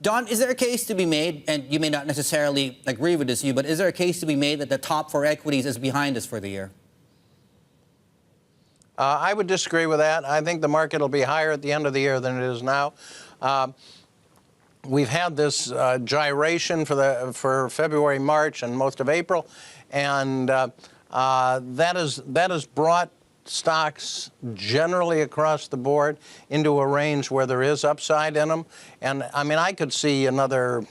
Don, is there a case to be made, and you may not necessarily agree with this view, but is there a case to be made that the top 4 equities is behind us for the year? I would disagree with that. I think the market will be higher at the end of the year than it is now. We've had this gyration for February, March, and most of April, and that has brought stocks generally across the board into a range where there is upside in them. And I mean, I could see another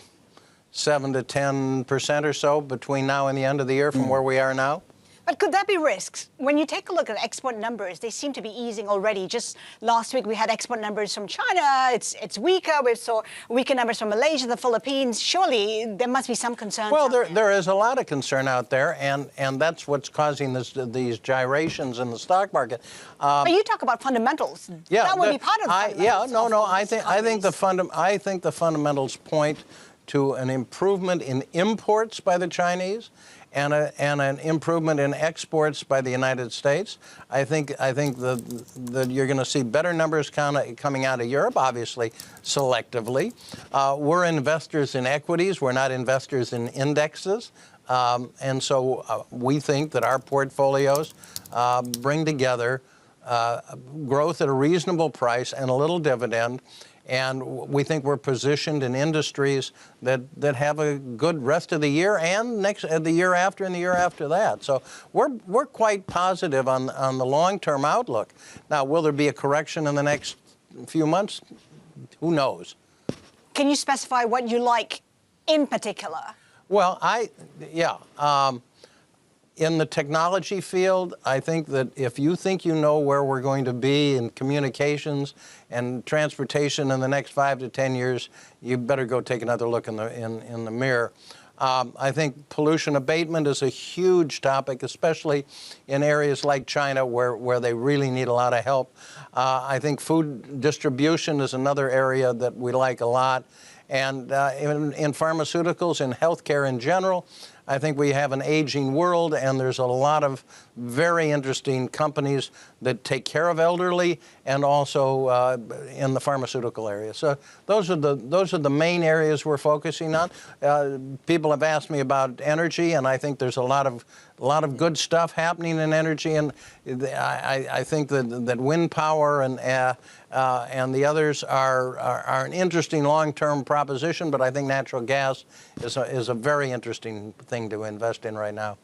7 to 10% or so between now and the end of the year from where we are now. But could that be risks? When you take a look at export numbers, they seem to be easing already. Just last week, we had export numbers from China. It's weaker. We saw weaker numbers from Malaysia, the Philippines. Surely there must be some concern. Well, there is a lot of concern out there, and that's what's causing these gyrations in the stock market. But you talk about fundamentals. Yeah, that would be part of the fundamentals. Yeah, no. I think the fundamentals point to an improvement in imports by the Chinese and an improvement in exports by the United States. I think that you're going to see better numbers coming out of Europe, obviously selectively. We're investors in equities. We're not investors in indexes. And so we think that our portfolios bring together growth at a reasonable price and a little dividend. And we think we're positioned in industries that have a good rest of the year and the year after and the year after that. So we're quite positive on the long-term outlook. Now, will there be a correction in the next few months? Who knows? Can you specify what you like in particular? Well, in the technology field, I think that if you think you know where we're going to be in communications and transportation in the next 5 to 10 years, you better go take another look in the mirror. I think pollution abatement is a huge topic, especially in areas like China where they really need a lot of help. I think food distribution is another area that we like a lot. And in pharmaceuticals and healthcare in general, I think we have an aging world, and there's a lot of very interesting companies that take care of elderly, and also in the pharmaceutical area. So those are the main areas we're focusing on. People have asked me about energy, and I think there's a lot of good stuff happening in energy, and I think that wind power and the others are an interesting long-term proposition, but I think natural gas is a very interesting thing to invest in right now.